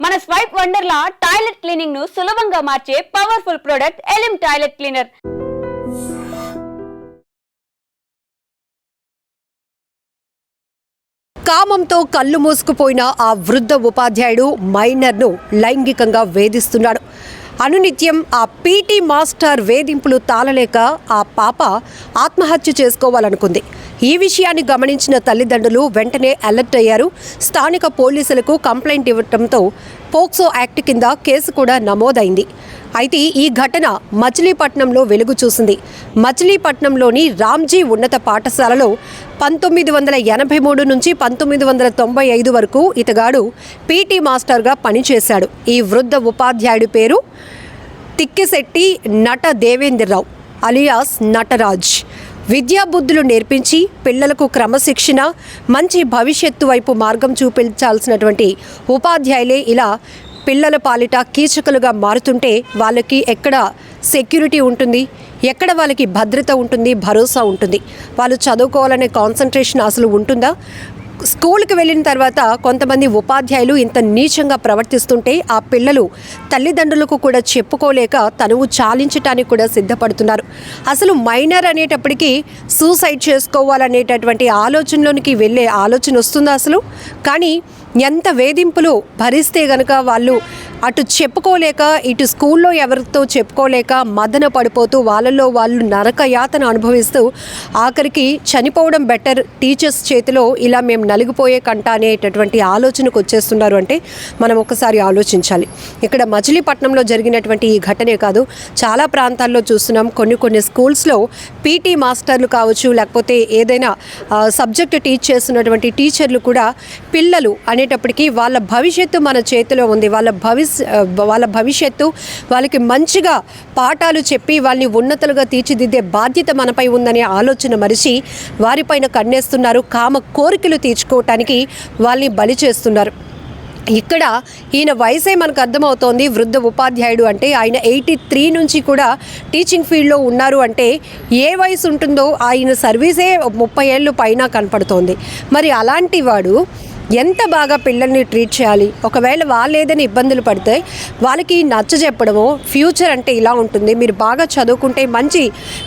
మన swipe Wonderla toilet cleaning ను సులభంగా మార్చే పవర్ఫుల్ ప్రొడక్ట్ ఎలిమ్ టాయిలెట్ క్లీనర్. కామంతో కళ్ళు మూసుకుపోయిన ఆ వృద్ధ ఉపాధ్యాయుడు మైనర్ను లైంగికంగా వేధిస్తున్నాడు. అనునిత్యం ఆ పీటీ మాస్టర్ వేధింపులు తాళలేక ఆ పాప ఆత్మహత్య చేసుకోవాలనుకుంది. ఈ విషయాన్ని గమనించిన తల్లిదండ్రులు వెంటనే అలర్ట్ అయ్యారు. స్థానిక పోలీసులకు కంప్లైంట్ ఇవ్వడంతో పోక్సో యాక్ట్ కింద కేసు కూడా నమోదైంది. అయితే ఈ ఘటన మచిలీపట్నంలో వెలుగు చూసింది. మచిలీపట్నంలోని రామ్జీ ఉన్నత పాఠశాలలో 1983 నుంచి 1995 వరకు ఇతగాడు పీటీ మాస్టర్గా పనిచేశాడు. ఈ వృద్ధ ఉపాధ్యాయుడి పేరు తిక్కిశెట్టి నట దేవేంద్రరావు అలియాస్ నటరాజ్. విద్యాబుద్ధులు నేర్పించి పిల్లలకు క్రమశిక్షణ, మంచి భవిష్యత్తు వైపు మార్గం చూపించాల్సినటువంటి ఉపాధ్యాయులే ఇలా పిల్లల పాలిట కీచకులుగా మారుతుంటే వాళ్ళకి ఎక్కడ సెక్యూరిటీ ఉంటుంది, ఎక్కడ వాళ్ళకి భద్రత ఉంటుంది, భరోసా ఉంటుంది? వాళ్ళు చదువుకోవాలనే కాన్సన్ట్రేషన్ అసలు ఉంటుందా? స్కూల్కి వెళ్ళిన తర్వాత కొంతమంది ఉపాధ్యాయులు ఇంత నీచంగా ప్రవర్తిస్తుంటే ఆ పిల్లలు తల్లిదండ్రులకు కూడా చెప్పుకోలేక తనువు చాలించటానికి కూడా సిద్ధపడుతున్నారు. అసలు మైనర్ అనేటప్పటికీ సూసైడ్ చేసుకోవాలనేటటువంటి ఆలోచనలోనికి వెళ్ళే ఆలోచన వస్తుందా అసలు? కానీ ఎంత వేధింపులు భరిస్తే గనక వాళ్ళు అటు చెప్పుకోలేక ఇటు స్కూల్లో ఎవరితో చెప్పుకోలేక మదన పడిపోతూ వాళ్ళలో వాళ్ళు నరక యాతన అనుభవిస్తూ ఆఖరికి చనిపోవడం బెటర్ టీచర్స్ చేతిలో, ఇలా మేము నలిగిపోయే కంట అనేటటువంటి ఆలోచనకు వచ్చేస్తున్నారు. అంటే మనం ఒకసారి ఆలోచించాలి. ఇక్కడ మచిలీపట్నంలో జరిగినటువంటి ఈ ఘటనే కాదు, చాలా ప్రాంతాల్లో చూస్తున్నాం. కొన్ని స్కూల్స్లో పీటీ మాస్టర్లు కావచ్చు, లేకపోతే ఏదైనా సబ్జెక్ట్ టీచ్ చేస్తున్నటువంటి టీచర్లు కూడా పిల్లలు అనేటప్పటికీ వాళ్ళ భవిష్యత్తు మన చేతిలో ఉంది, వాళ్ళ భవిష్యత్తు వాళ్ళకి మంచిగా పాఠాలు చెప్పి వాళ్ళని ఉన్నతులుగా తీర్చిదిద్దే బాధ్యత మనపై ఉందనే ఆలోచన మరిచి వారిపైన కన్నేస్తున్నారు. కామ కోరికలు తీర్చుకోవటానికి వాళ్ళని బలి చేస్తున్నారు. ఇక్కడ ఈయన వయసే మనకు అర్థమవుతోంది. వృద్ధ ఉపాధ్యాయుడు అంటే ఆయన 83 నుంచి కూడా టీచింగ్ ఫీల్డ్లో ఉన్నారు. అంటే ఏ వయసు ఉంటుందో ఆయన సర్వీసే 30 ఏళ్ళు పైన కనపడుతోంది. మరి అలాంటి వాడు ఎంత బాగా పిల్లల్ని ట్రీట్ చేయాలి? ఒకవేళ వాళ్ళు ఏదైనా ఇబ్బందులు పడితే వాళ్ళకి నచ్చ చెప్పడము, ఫ్యూచర్ అంటే ఇలా ఉంటుంది, మీరు బాగా చదువుకుంటే మంచి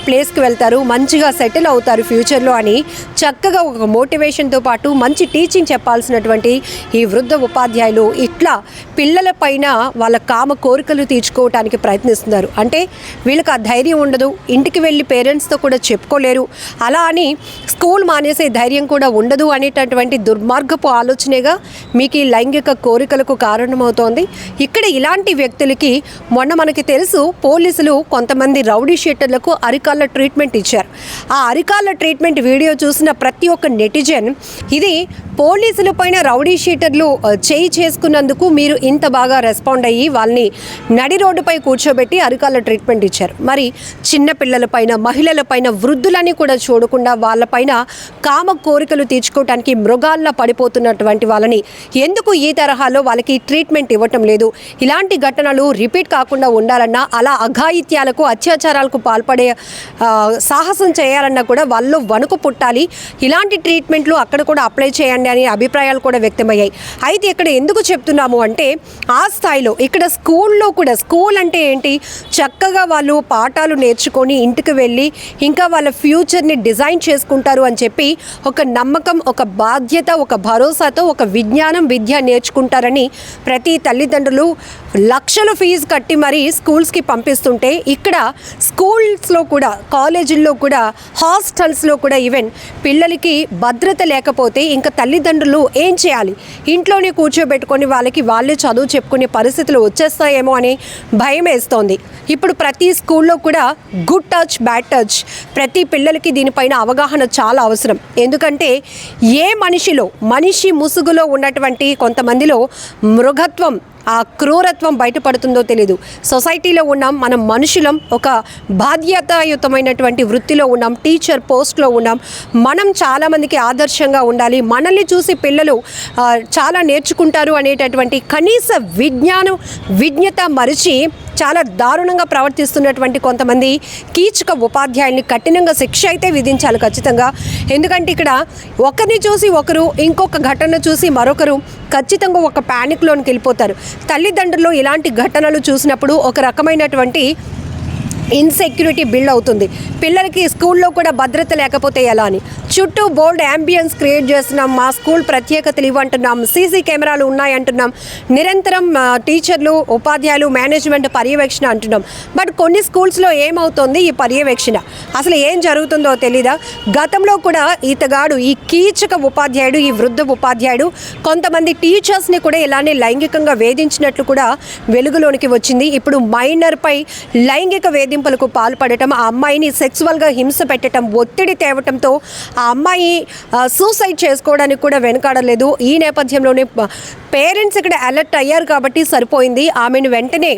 ప్లేస్కి వెళ్తారు, మంచిగా సెటిల్ అవుతారు ఫ్యూచర్లో అని చక్కగా ఒక మోటివేషన్తో పాటు మంచి టీచింగ్ చెప్పాల్సినటువంటి ఈ వృద్ధ ఉపాధ్యాయులు ఇట్లా పిల్లల పైన వాళ్ళ కామ కోరికలు తీర్చుకోవటానికి ప్రయత్నిస్తున్నారు. అంటే వీళ్ళకి ఆ ధైర్యం ఉండదు, ఇంటికి వెళ్ళి పేరెంట్స్తో కూడా చెప్పుకోలేరు, అలా అని స్కూల్ మానేసే ధైర్యం కూడా ఉండదు అనేటటువంటి దుర్మార్గపు ఆలోచనేగా మీకు ఈ లైంగిక కోరికలకు కారణమవుతోంది. ఇక్కడ ఇలాంటి వ్యక్తులకి మొన్న మనకి తెలుసు, పోలీసులు కొంతమంది రౌడీ షీటర్లకు అరికాళ్ళ ట్రీట్మెంట్ ఇచ్చారు. ఆ అరికాళ్ళ ట్రీట్మెంట్ వీడియో చూసిన ప్రతి ఒక్క నెటిజన్ ఇది పోలీసుల పైన రౌడీ షీటర్లు చేయి చేసుకున్నందుకు మీరు ఇంత బాగా రెస్పాండ్ అయ్యి వాళ్ళని నడి రోడ్డుపై కూర్చోబెట్టి అరికాళ్ళ ట్రీట్మెంట్ ఇచ్చారు. మరి చిన్న పిల్లలపైన, మహిళలపైన, వృద్ధులని కూడా చూడకుండా వాళ్ళపైన కామ కోరికలు తీర్చుకోవటానికి మృగాల్లా పడిపోతున్నటువంటి వాళ్ళని ఎందుకు ఈ తరహాలో వాళ్ళకి ట్రీట్మెంట్ ఇవ్వటం లేదు? ఇలాంటి ఘటనలు రిపీట్ కాకుండా ఉండాలన్నా, అలా అఘాయిత్యాలకు, అత్యాచారాలకు పాల్పడే సాహసం చేయాలన్నా కూడా వాళ్ళు వణుకు పుట్టాలి. ఇలాంటి ట్రీట్మెంట్లు అక్కడ కూడా అప్లై చేయండి అనే అభిప్రాయాలు కూడా వ్యక్తమయ్యాయి. అయితే ఇక్కడ ఎందుకు చెప్తున్నాము అంటే ఆ స్థాయిలో ఇక్కడ స్కూల్లో కూడా, స్కూల్ అంటే ఏంటి, చక్కగా వాళ్ళు పాఠాలు నేర్చుకొని ఇంటికి వెళ్ళి ఇంకా వాళ్ళ ఫ్యూచర్ని డిజైన్ చేసుకుంటారు అని చెప్పి ఒక నమ్మకం, ఒక బాధ్యత, ఒక భరోసాతో ఒక విద్య నేర్చుకుంటారని ప్రతి తల్లిదండ్రులు లక్షల ఫీజు కట్టి మరీ స్కూల్స్కి పంపిస్తుంటే ఇక్కడ స్కూల్స్లో కూడా, కాలేజీల్లో కూడా, హాస్టల్స్లో కూడా ఈవెన్ పిల్లలకి భద్రత లేకపోతే ఇంకా తల్లిదండ్రులు ఏం చేయాలి? ఇంట్లోనే కూర్చోబెట్టుకొని వాళ్ళే చదువు చెప్పుకునే పరిస్థితులు వచ్చేస్తాయేమో అని భయం వేస్తోంది. ఇప్పుడు ప్రతి స్కూల్లో కూడా గుడ్ టచ్, బ్యాడ్ టచ్, ప్రతి పిల్లలకి దీనిపైన అవగాహన చాలా అవసరం. ఎందుకంటే ఏ మనిషి ముసుగులో ఉన్నటువంటి కొంతమందిలో మృగత్వం, ఆ క్రూరత్వం బయటపడుతుందో తెలీదు. సొసైటీలో ఉన్నాం, మనం మనుషులం, ఒక బాధ్యతాయుతమైనటువంటి వృత్తిలో ఉన్నాం, టీచర్ పోస్ట్లో ఉన్నాం, మనం చాలామందికి ఆదర్శంగా ఉండాలి, మనల్ని చూసి పిల్లలు చాలా నేర్చుకుంటారు అనేటటువంటి కనీస విజ్ఞత మరిచి చాలా దారుణంగా ప్రవర్తిస్తున్నటువంటి కొంతమంది కీచక ఉపాధ్యాయుల్ని కఠినంగా శిక్ష అయితే విధించాలి ఖచ్చితంగా. ఎందుకంటే ఇక్కడ ఒకరిని చూసి ఒకరు, ఇంకొక ఘటన చూసి మరొకరు ఖచ్చితంగా ఒక ప్యానిక్లోనికి వెళ్ళిపోతారు. తల్లిదండ్రులు ఇలాంటి ఘటనలు చూసినప్పుడు ఒక రకమైనటువంటి ఇన్సెక్యూరిటీ బిల్డ్ అవుతుంది. పిల్లలకి స్కూల్లో కూడా భద్రత లేకపోతే ఎలా అని చుట్టూ బోల్డ్ యాంబియన్స్ క్రియేట్ చేస్తున్నాం. మా స్కూల్ ప్రత్యేకతలు ఇవ్వంటున్నాం, సీసీ కెమెరాలు ఉన్నాయంటున్నాం, నిరంతరం టీచర్లు, ఉపాధ్యాయులు, మేనేజ్మెంట్ పర్యవేక్షణ అంటున్నాం. బట్ కొన్ని స్కూల్స్లో ఏమవుతుంది ఈ పర్యవేక్షణ, అసలు ఏం జరుగుతుందో తెలీదా? గతంలో కూడా ఈతగాడు, ఈ కీచక ఉపాధ్యాయుడు, ఈ వృద్ధ ఉపాధ్యాయుడు కొంతమంది టీచర్స్ని కూడా ఇలానే లైంగికంగా వేధించినట్లు కూడా వెలుగులోనికి వచ్చింది. ఇప్పుడు మైనర్పై లైంగిక వేధింపులకు పాల్పడటం, ఆ అమ్మాయిని సెక్సువల్గా హింస పెట్టడం, ఒత్తిడి తేవటంతో ఆ అమ్మాయి సూసైడ్ చేసుకోవడానికి కూడా వెనకాడలేదు. ఈ నేపథ్యంలోనే పేరెంట్స్ ఇక్కడ అలర్ట్ అయ్యారు కాబట్టి సరిపోయింది. ఆమెను వెంటనే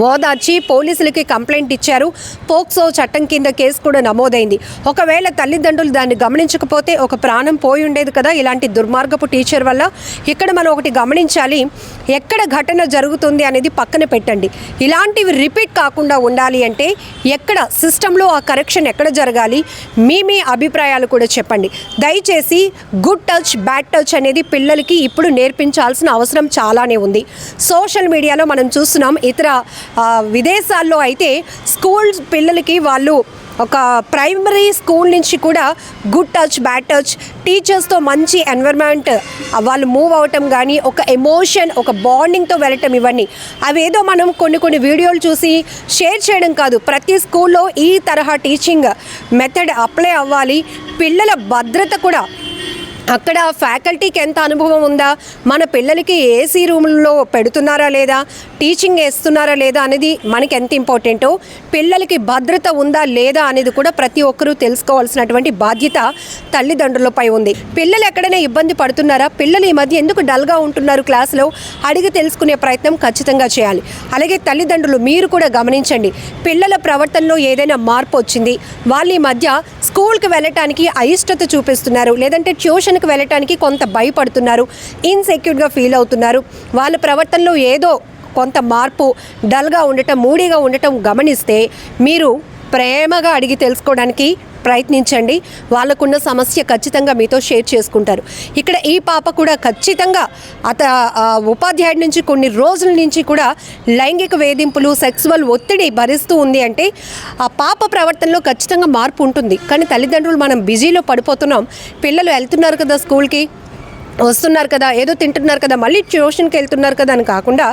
ఓదార్చి పోలీసులకి కంప్లైంట్ ఇచ్చారు. పోక్సో చట్టం కింద కేసు కూడా నమోదైంది. ఒకవేళ తల్లిదండ్రులు దాన్ని గమనించకపోతే ఒక ప్రాణం పోయి ఉండేది కదా ఇలాంటి దుర్మార్గపు టీచర్ వల్ల. ఇక్కడ మనం ఒకటి గమనించాలి, ఎక్కడ ఘటన జరుగుతుంది అనేది పక్కన పెట్టండి. ఇలాంటివి రిపీట్ కాకుండా ఉండాలి అంటే ఎక్కడ సిస్టంలో ఆ కరెక్షన్ ఎక్కడ జరగాలి, మీ అభిప్రాయాలు కూడా చెప్పండి. దయచేసి గుడ్ టచ్, బ్యాడ్ టచ్ అనేది పిల్లలకి ఇప్పుడు నేర్పించాల్సిన అవసరం చాలానే ఉంది. సోషల్ మీడియాలో మనం చూస్తున్నాం, ఇతర విదేశాల్లో అయితే స్కూల్స్ పిల్లలకి వాళ్ళు ఒక ప్రైమరీ స్కూల్ నుంచి కూడా గుడ్ టచ్, బ్యాడ్ టచ్, టీచర్స్తో మంచి ఎన్విరాన్మెంట్ వాళ్ళు మూవ్ అవటం కానీ, ఒక ఎమోషన్, ఒక బాండింగ్తో వెళ్ళటం, ఇవన్నీ అవేదో మనం కొన్ని వీడియోలు చూసి షేర్ చేయడం కాదు. ప్రతి స్కూల్లో ఈ తరహా టీచింగ్ మెథడ్ అప్లై అవ్వాలి. పిల్లల భద్రత కూడా, అక్కడ ఫ్యాకల్టీకి ఎంత అనుభవం ఉందా, మన పిల్లలకి ఏసీ రూమ్లో పెడుతున్నారా లేదా, టీచింగ్ వేస్తున్నారా లేదా అనేది మనకి ఎంత ఇంపార్టెంటో, పిల్లలకి భద్రత ఉందా లేదా అనేది కూడా ప్రతి ఒక్కరూ తెలుసుకోవాల్సినటువంటి బాధ్యత తల్లిదండ్రులపై ఉంది. పిల్లలు ఎక్కడైనా ఇబ్బంది పడుతున్నారా, పిల్లలు ఈ మధ్య ఎందుకు డల్గా ఉంటున్నారు క్లాసులో, అడిగి తెలుసుకునే ప్రయత్నం ఖచ్చితంగా చేయాలి. అలాగే తల్లిదండ్రులు మీరు కూడా గమనించండి, పిల్లల ప్రవర్తనలో ఏదైనా మార్పు వచ్చింది, వాళ్ళ ఈ మధ్య స్కూల్కి వెళ్ళటానికి అయిష్టత చూపిస్తున్నారు, లేదంటే ట్యూషన్కి వెళ్ళటానికి కొంత భయపడుతున్నారు, ఇన్సెక్యూర్గా ఫీల్ అవుతున్నారు, వాళ్ళ ప్రవర్తనలో ఏదో కొంత మార్పు, డల్గా ఉండటం, మూడీగా ఉండటం గమనిస్తే మీరు ప్రేమగా అడిగి తెలుసుకోవడానికి ప్రయత్నించండి. వాళ్ళకున్న సమస్య ఖచ్చితంగా మీతో షేర్ చేసుకుంటారు. ఇక్కడ ఈ పాప కూడా ఖచ్చితంగా ఉపాధ్యాయుడి నుంచి కొన్ని రోజుల నుంచి కూడా లైంగిక వేధింపులు, సెక్సువల్ ఒత్తిడి భరిస్తూ ఉంది అంటే ఆ పాప ప్రవర్తనలో ఖచ్చితంగా మార్పు ఉంటుంది. కానీ తల్లిదండ్రులు మనం బిజీలో పడిపోతున్నాం. పిల్లలు వెళ్తున్నారు కదా స్కూల్కి, వస్తున్నారు కదా, ఏదో తింటున్నారు కదా, మళ్ళీ ట్యూషన్కి వెళ్తున్నారు కదా అని కాకుండా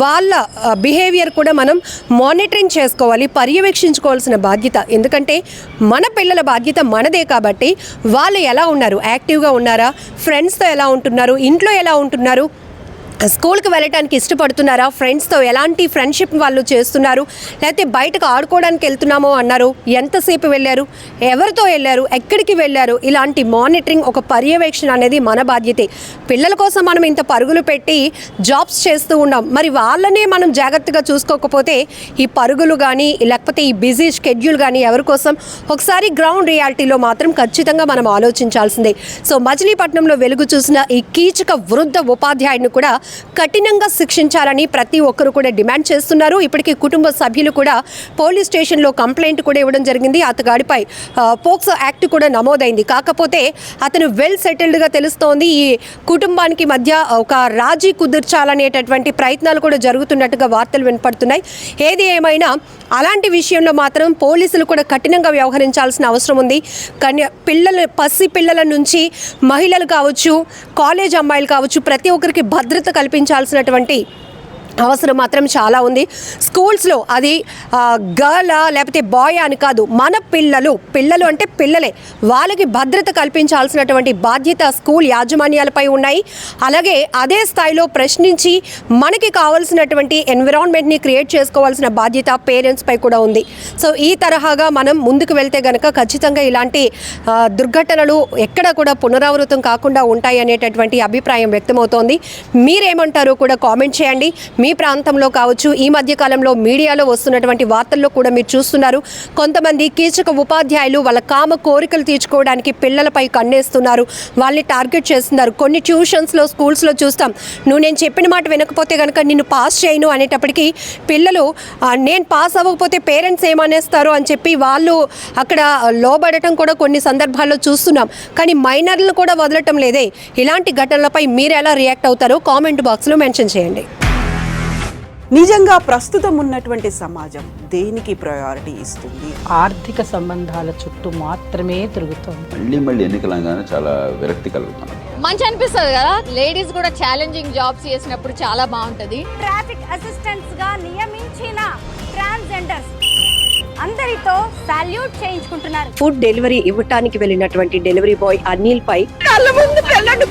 వాళ్ళ బిహేవియర్ కూడా మనం మానిటరింగ్ చేసుకోవాలి, పర్యవేక్షించుకోవాల్సిన బాధ్యత. ఎందుకంటే మన పిల్లల బాధ్యత మనదే కాబట్టి వాళ్ళు ఎలా ఉన్నారు, యాక్టివ్గా ఉన్నారా, ఫ్రెండ్స్తో ఎలా ఉంటున్నారు, ఇంట్లో ఎలా ఉంటున్నారు, స్కూల్కి వెళ్ళటానికి ఇష్టపడుతున్నారా, ఫ్రెండ్స్తో ఎలాంటి ఫ్రెండ్షిప్ వాళ్ళు చేస్తున్నారు, లేకపోతే బయటకు ఆడుకోవడానికి వెళ్తున్నామో అన్నారు, ఎంతసేపు వెళ్ళారు, ఎవరితో వెళ్ళారు, ఎక్కడికి వెళ్ళారు, ఇలాంటి మానిటరింగ్, ఒక పర్యవేక్షణ అనేది మన బాధ్యతే. పిల్లల కోసం మనం ఇంత పరుగులు పెట్టి జాబ్స్ చేస్తూ ఉన్నాం, మరి వాళ్ళనే మనం జాగ్రత్తగా చూసుకోకపోతే ఈ పరుగులు కానీ, లేకపోతే ఈ బిజీ షెడ్యూల్ కానీ ఎవరి కోసం? ఒకసారి గ్రౌండ్ రియాలిటీలో మాత్రం ఖచ్చితంగా మనం ఆలోచించాల్సిందే. సో మచిలీపట్నంలో వెలుగు చూసిన ఈ కీచక వృద్ధ ఉపాధ్యాయుడిని కూడా కఠినంగా శిక్షించాలని ప్రతి ఒక్కరు కూడా డిమాండ్ చేస్తున్నారు. ఇప్పటికీ కుటుంబ సభ్యులు కూడా పోలీస్ స్టేషన్లో కంప్లైంట్ కూడా ఇవ్వడం జరిగింది. అతగాడిపై పోక్సో యాక్ట్ కూడా నమోదైంది. కాకపోతే అతను వెల్ సెటిల్డ్గా తెలుస్తోంది. ఈ కుటుంబానికి మధ్య ఒక రాజీ కుదుర్చాలనేటటువంటి ప్రయత్నాలు కూడా జరుగుతున్నట్టుగా వార్తలు వినపడుతున్నాయి. ఏది ఏమైనా అలాంటి విషయంలో మాత్రం పోలీసులు కూడా కఠినంగా వ్యవహరించాల్సిన అవసరం ఉంది. కానీ పసి పిల్లల నుంచి మహిళలు కావచ్చు, కాలేజ్ అమ్మాయిలు కావచ్చు, ప్రతి ఒక్కరికి భద్రత కల్పించాల్సినటువంటి అవసరం మాత్రం చాలా ఉంది. స్కూల్స్లో అది గర్లా లేకపోతే బాయ్ అని కాదు, మన పిల్లలు అంటే పిల్లలే, వాళ్ళకి భద్రత కల్పించాల్సినటువంటి బాధ్యత స్కూల్ యాజమాన్యాలపై ఉన్నాయి. అలాగే అదే స్థాయిలో ప్రశ్నించి మనకి కావాల్సినటువంటి ఎన్విరాన్మెంట్ని క్రియేట్ చేసుకోవాల్సిన బాధ్యత పేరెంట్స్పై కూడా ఉంది. సో ఈ తరహాగా మనం ముందుకు వెళ్తే కనుక ఖచ్చితంగా ఇలాంటి దుర్ఘటనలు ఎక్కడ కూడా పునరావృతం కాకుండా ఉంటాయి అనేటటువంటి అభిప్రాయం వ్యక్తమవుతోంది. మీరేమంటారో కూడా కామెంట్ చేయండి. మీ ప్రాంతంలో కావచ్చు, ఈ మధ్య కాలంలో మీడియాలో వస్తున్నటువంటి వార్తల్లో కూడా మీరు చూస్తున్నారు, కొంతమంది కీచక ఉపాధ్యాయులు వాళ్ళ కామ కోరికలు తీర్చుకోవడానికి పిల్లలపై కన్నేస్తున్నారు, వాళ్ళని టార్గెట్ చేస్తున్నారు. కొన్ని ట్యూషన్స్లో, స్కూల్స్లో చూస్తాం, నేను చెప్పిన మాట వినకపోతే కనుక నిన్ను పాస్ చేయను అనేటప్పటికీ పిల్లలు నేను పాస్ అవ్వకపోతే పేరెంట్స్ ఏమనేస్తారు అని చెప్పి వాళ్ళు అక్కడ లోబడటం కూడా కొన్ని సందర్భాల్లో చూస్తున్నాం. కానీ మైనర్లను కూడా వదలటం లేదే. ఇలాంటి ఘటనలపై మీరు ఎలా రియాక్ట్ అవుతారో కామెంట్ బాక్స్లో మెన్షన్ చేయండి. నిజంగా ప్రస్తుతం ఉన్నటువంటి సమాజం దేనికి ప్రయారిటీ ఇస్తుంది? ఆర్థిక సంబంధాల చుట్టూ మాత్రమే తిరుగుతోంది. మళ్ళీ ఎన్నికలంగానే చాలా విరక్తి కలుగుతున్నాం. మంచి అనిపిస్తుంది కదా, లేడీస్ కూడా ఛాలెంజింగ్ జాబ్స్ చేసినప్పుడు చాలా బాగుంటది. ట్రాఫిక్ అసిస్టెంట్స్ గా నియమించిన ట్రాన్స్జెండర్స్ అందరితో సాల్యూట్ చేయించుకుంటున్నారు. ఫుడ్ డెలివరీ ఇవ్వటానికి వెళ్ళినటువంటి డెలివరీ బాయ్ అనిల్ పై కళ్ళ ముందు పెళ్ళండి